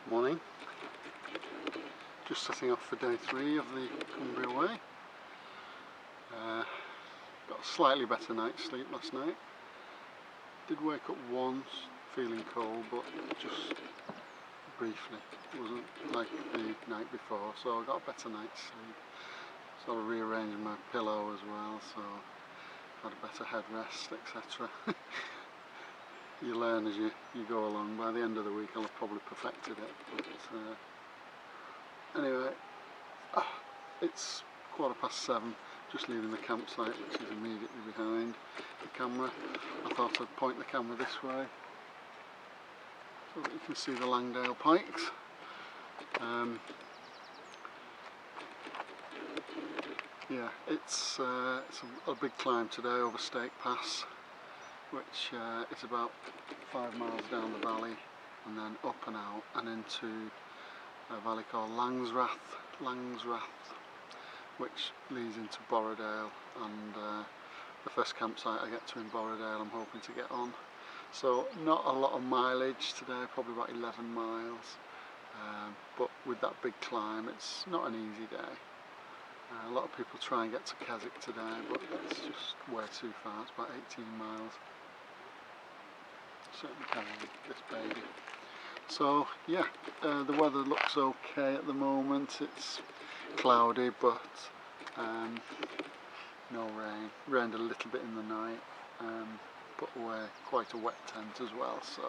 Morning. Just setting off for day 3 of the Cumbria Way. Got a slightly better night's sleep last night. Did wake up once feeling cold, but just briefly. It wasn't like the night before, so I got a better night's sleep. Sort of rearranged my pillow as well, so had a better headrest, etc. You learn as you go along. By the end of the week I'll have probably perfected it, but anyway, it's 7:15, just leaving the campsite, which is immediately behind the camera. I thought I'd point the camera this way so that you can see the Langdale Pikes. Yeah, it's a big climb today over Stake Pass, which is about 5 miles down the valley and then up and out and into a valley called Langsrath, which leads into Borrowdale, and the first campsite I get to in Borrowdale I'm hoping to get on. So not a lot of mileage today, probably about 11 miles, but with that big climb it's not an easy day. A lot of people try and get to Keswick today, but it's just way too far. It's about 18 miles. Certainly carrying this baby. So yeah, the weather looks okay at the moment. It's cloudy, but no rain. Rained a little bit in the night. Put away quite a wet tent as well. So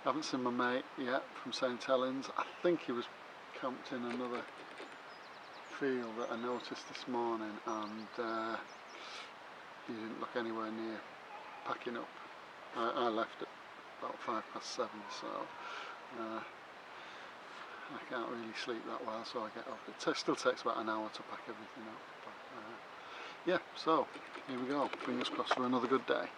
haven't seen my mate yet from St Helens. I think he was camped in another field that I noticed this morning, and he didn't look anywhere near packing up. I left at about 7:05, so I can't really sleep that well, so I get up. It still takes about an hour to pack everything up, but yeah, so here we go, fingers crossed for another good day.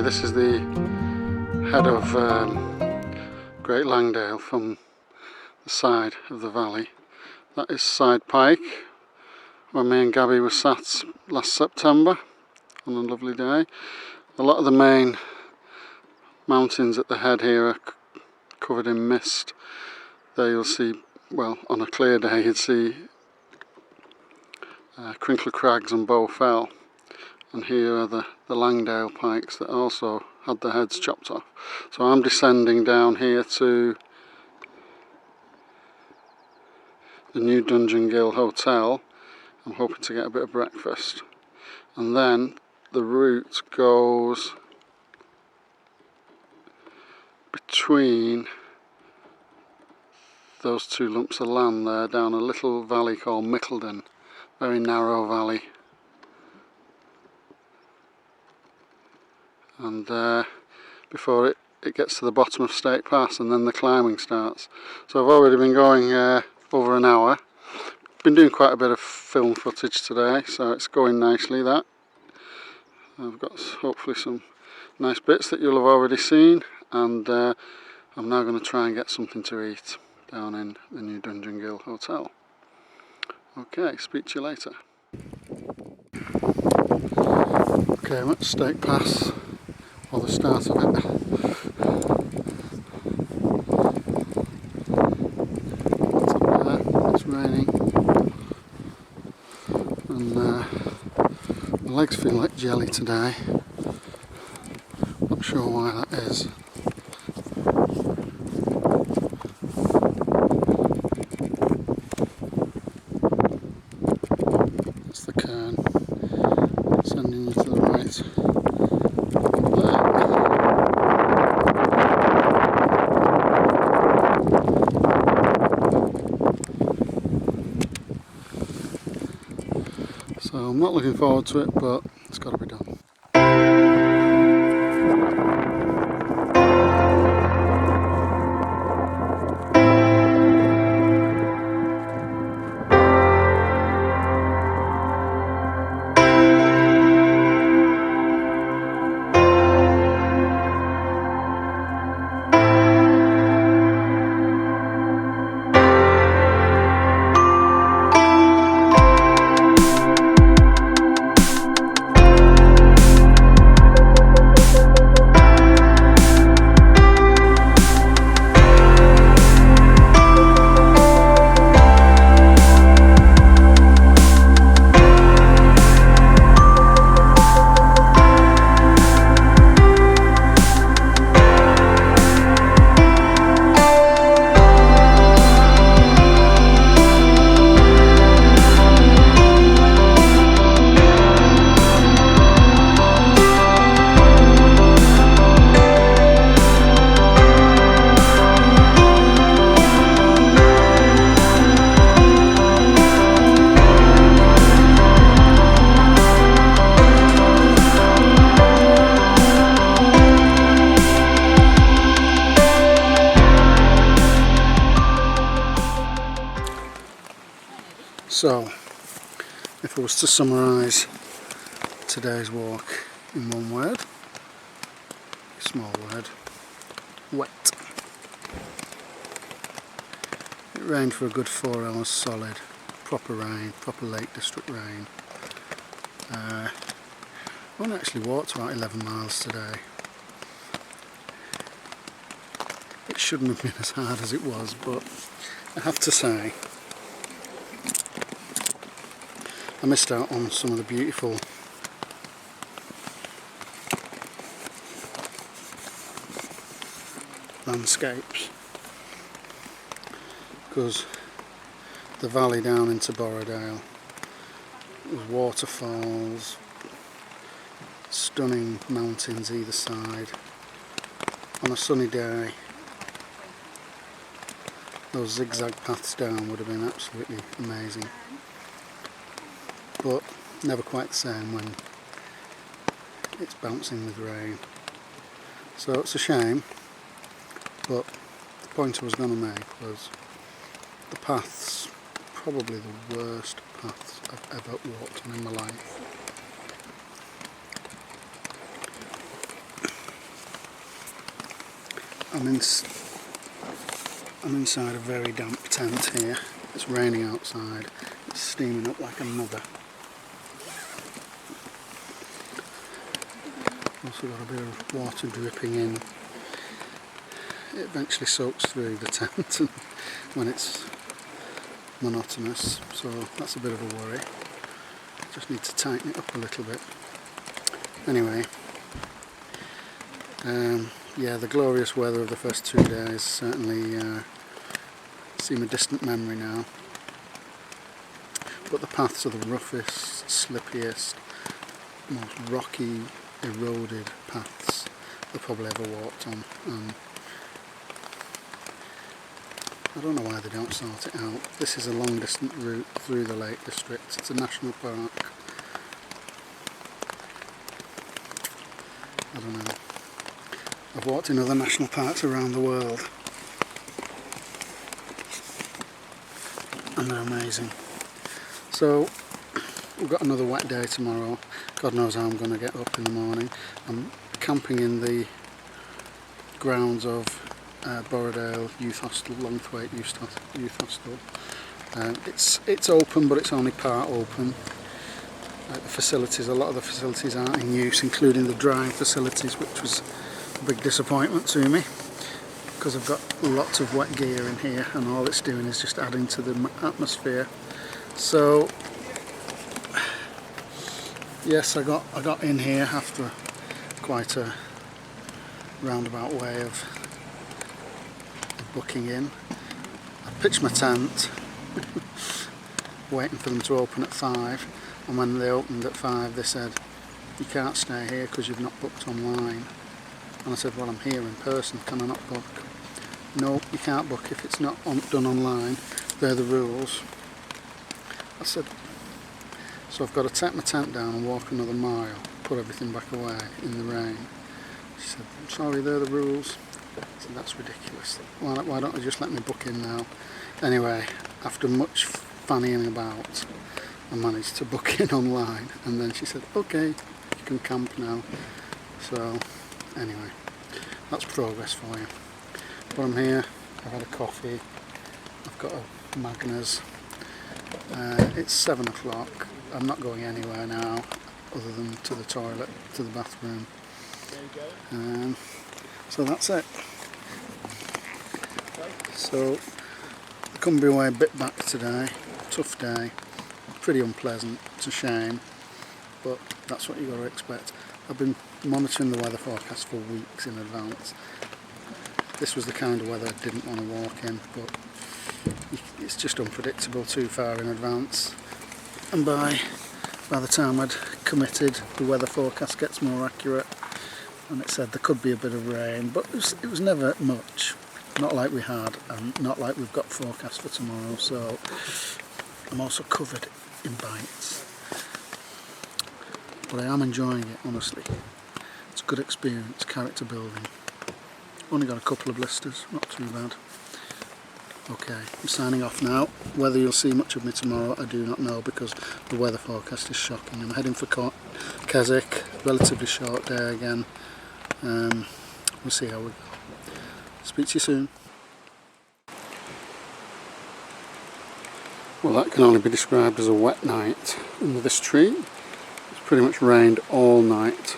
this is the head of Great Langdale from the side of the valley. That is Side Pike, where me and Gabby were sat last September on a lovely day. A lot of the main mountains at the head here are covered in mist. There you'll see, well, on a clear day you'd see Crinkler Crags and Bow Fell, and here are the Langdale pikes that also had their heads chopped off. So I'm descending down here to the new Dungeon Gill Hotel. I'm hoping to get a bit of breakfast, and then the route goes between those two lumps of land there down a little valley called Mickleden, very narrow valley, and before it gets to the bottom of Stake Pass, and then the climbing starts. So I've already been going over an hour. Been doing quite a bit of film footage today, so it's going nicely. That I've got hopefully some nice bits that you'll have already seen, and I'm now going to try and get something to eat down in the new Dungeon Gill Hotel. Okay, speak to you later. Okay, I'm at Stake Pass, or the start of it. It's up there, it's raining, and my legs feel like jelly today. Not sure why that is. That's the cairn, sending you to the right. So I'm not looking forward to it, but it's got to be done. So, if I was to summarise today's walk in one word, a small word, wet. It rained for a good 4 hours solid, proper rain, proper Lake District rain. I only actually walked about 11 miles today. It shouldn't have been as hard as it was, but I have to say, I missed out on some of the beautiful landscapes, because the valley down into Borrowdale was waterfalls, stunning mountains either side. On a sunny day, those zigzag paths down would have been absolutely amazing. But never quite the same when it's bouncing with rain. So it's a shame, but the point I was going to make was the paths, probably the worst paths I've ever walked on in my life. I'm inside a very damp tent here. It's raining outside. It's steaming up like a mother. Also got a bit of water dripping in. It eventually soaks through the tent when it's monotonous, so that's a bit of a worry. Just need to tighten it up a little bit. Anyway, yeah, the glorious weather of the first 2 days certainly seem a distant memory now. But the paths are the roughest, slippiest, most rocky, eroded paths I've probably ever walked on. I don't know why they don't sort it out. This is a long distance route through the Lake District. It's a national park. I don't know. I've walked in other national parks around the world and they're amazing. So we've got another wet day tomorrow. God knows how I'm going to get up in the morning. I'm camping in the grounds of Borrowdale Youth Hostel, Longthwaite Youth Hostel. It's open, but it's only part open. The facilities, a lot of the facilities aren't in use, including the drying facilities, which was a big disappointment to me because I've got lots of wet gear in here and all it's doing is just adding to the atmosphere. So yes, I got in here after quite a roundabout way of booking in. I pitched my tent waiting for them to open at 5, and when they opened at 5 they said you can't stay here because you've not booked online. And I said, well, I'm here in person, can I not book? No, you can't book if it's not done online, they're the rules. I said, so I've got to take my tent down and walk another mile, put everything back away in the rain. She said, I'm sorry, they're the rules. I said, that's ridiculous. Why don't I just let me book in now? Anyway, after much fannying about, I managed to book in online, and then she said, okay, you can camp now. So anyway, that's progress for you. But I'm here, I've had a coffee, I've got a Magners. It's 7 o'clock. I'm not going anywhere now other than to the toilet, to the bathroom. So that's it. So the Cumbria Way bit back today. Tough day, pretty unpleasant. It's a shame, but that's what you've got to expect. I've been monitoring the weather forecast for weeks in advance. This was the kind of weather I didn't want to walk in, but it's just unpredictable too far in advance. And by the time I'd committed, the weather forecast gets more accurate, and it said there could be a bit of rain, but it was never much. Not like we had, and not like we've got forecast for tomorrow. So I'm also covered in bites, but I am enjoying it, honestly. It's a good experience, character building. Only got a couple of blisters, not too bad. Okay, I'm signing off now. Whether you'll see much of me tomorrow, I do not know, because the weather forecast is shocking. I'm heading for Keswick, relatively short day again. We'll see how we go. Speak to you soon. Well, that can only be described as a wet night under this tree. It's pretty much rained all night.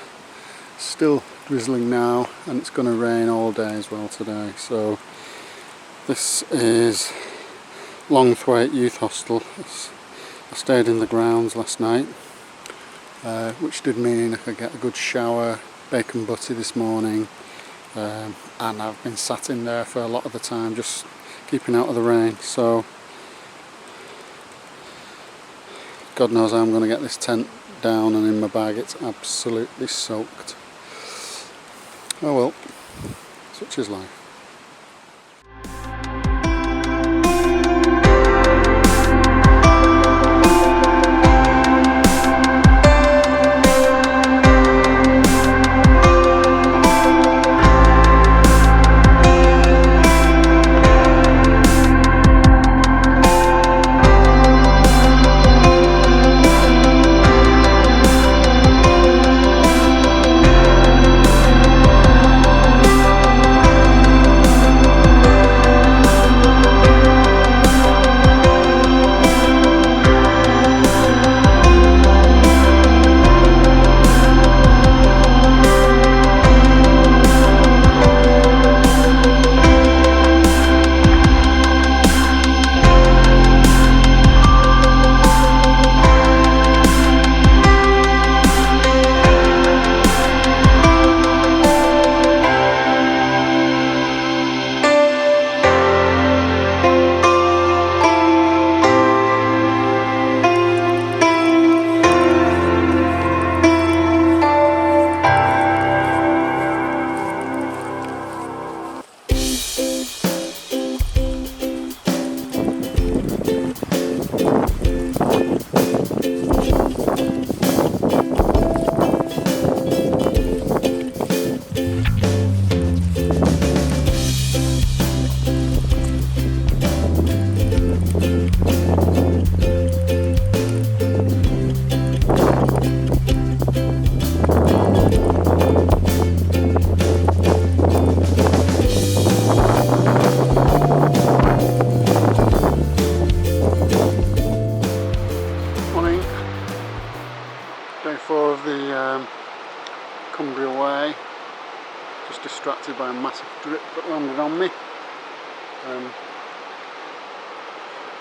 Still drizzling now, and it's going to rain all day as well today. So this is Longthwaite Youth Hostel. I stayed in the grounds last night, which did mean I could get a good shower, bacon butty this morning, and I've been sat in there for a lot of the time just keeping out of the rain. So God knows how I'm going to get this tent down and in my bag. It's absolutely soaked. Oh well, such is life.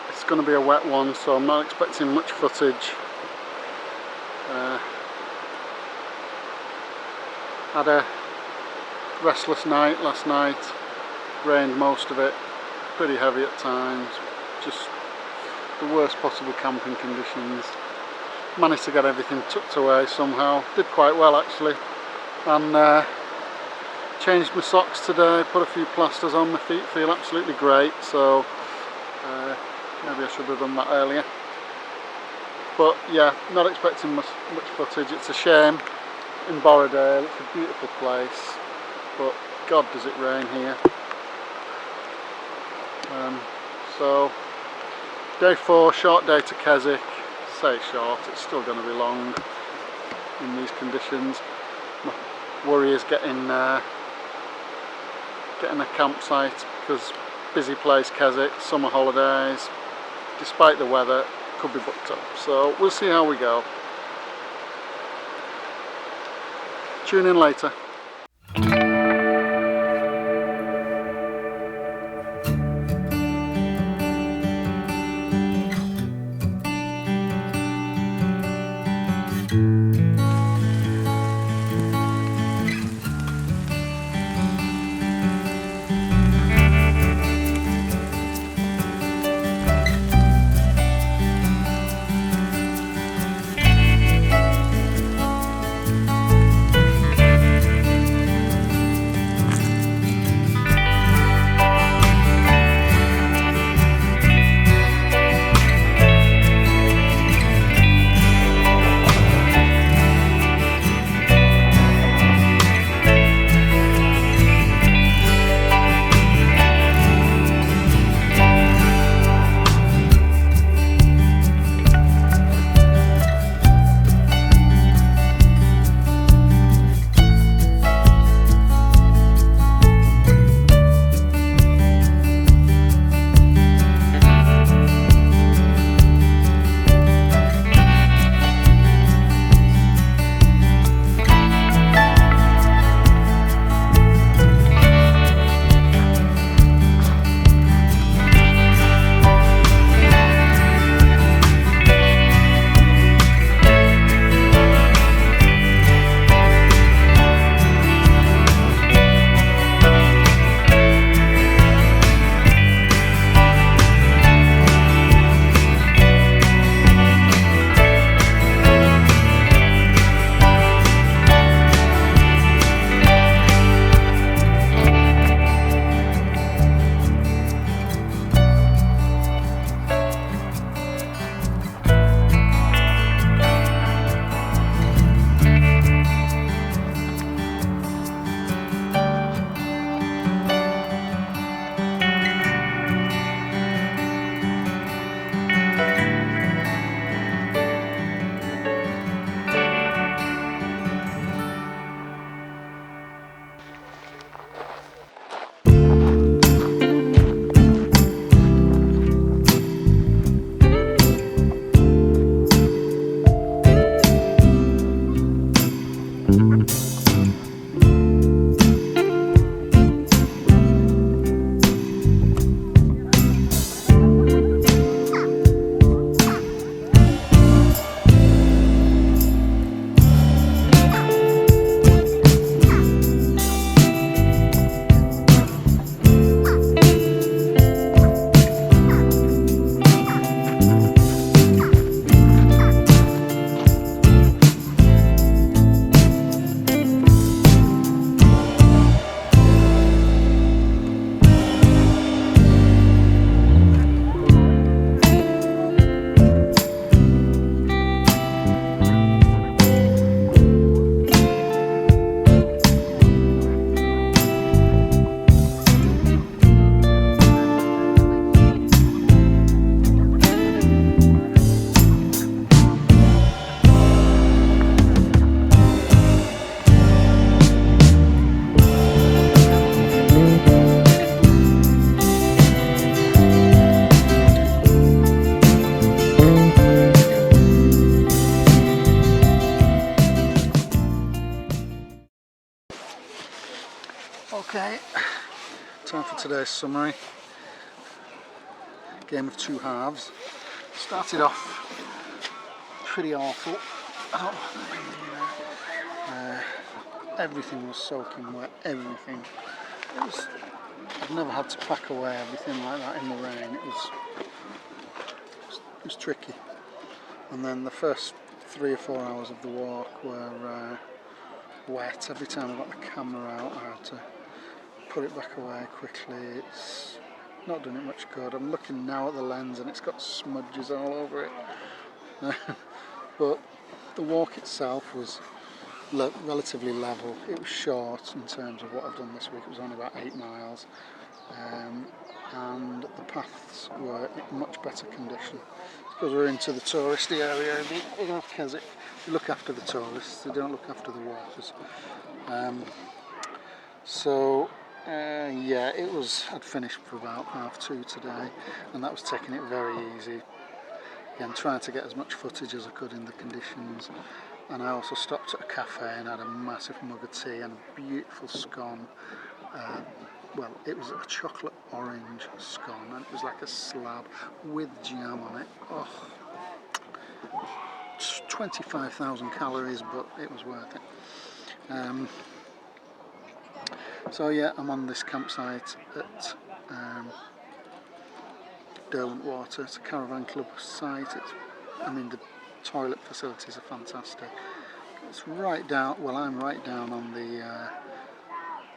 It's going to be a wet one, so I'm not expecting much footage. Had a restless night last night, rained most of it, pretty heavy at times, just the worst possible camping conditions. Managed to get everything tucked away somehow, did quite well actually, and changed my socks today, put a few plasters on, my feet feel absolutely great, so maybe I should have done that earlier. But yeah, not expecting much footage. It's a shame. In Borrowdale, it's a beautiful place, but God does it rain here. So day 4, short day to Keswick. Say short, it's still going to be long in these conditions. My worry is getting a campsite, because busy place Keswick, summer holidays, despite the weather, could be booked up. So we'll see how we go. Tune in later. Okay, time for today's summary. game of two halves. Started off pretty awful. Everything was soaking wet, everything. I've never had to pack away everything like that in the rain. It was tricky. And then the first 3 or 4 hours of the walk were wet. Every time I got the camera out I had to put it back away quickly. It's not done it much good. I'm looking now at the lens and it's got smudges all over it. But the walk itself was relatively level. It was short in terms of what I've done this week. It was only about 8 miles. And the paths were in much better condition. Because we're into the touristy area, because if you look after the tourists, they don't look after the walkers. Yeah, I'd finished for about 2:30 today, and that was taking it very easy. Again, trying to get as much footage as I could in the conditions. And I also stopped at a cafe and had a massive mug of tea and a beautiful scone. Well, it was a chocolate orange scone, and it was like a slab with jam on it. Oh, 25,000 calories, but it was worth it. So yeah, I'm on this campsite at Derwent Water. It's a caravan club site. The toilet facilities are fantastic. It's right down, well, I'm right down on the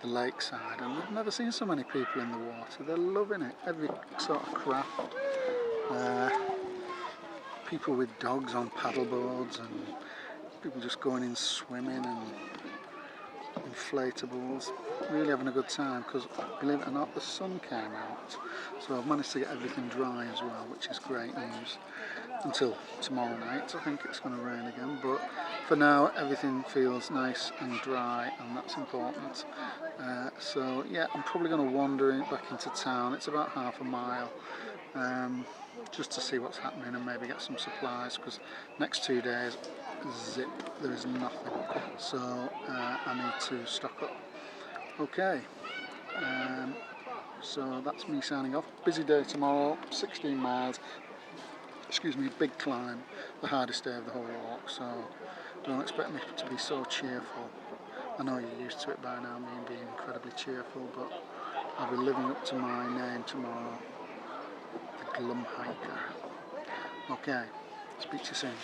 lakeside, and I've never seen so many people in the water. They're loving it. Every sort of craft. People with dogs on paddle boards, and people just going in swimming, and inflatables. Really having a good time, because believe it or not, the sun came out, so I've managed to get everything dry as well, which is great news. Until tomorrow night, I think it's going to rain again, but for now everything feels nice and dry, and that's important. So yeah, I'm probably going to wander back into town. It's about half a mile, just to see what's happening and maybe get some supplies, because next 2 days, zip, there is nothing, so I need to stock up. Okay, so that's me signing off. Busy day tomorrow, 16 miles. Excuse me, big climb, the hardest day of the whole walk, so don't expect me to be so cheerful. I know you're used to it by now, me being incredibly cheerful, but I'll be living up to my name tomorrow, the Glum Hiker. Okay, speak to you soon.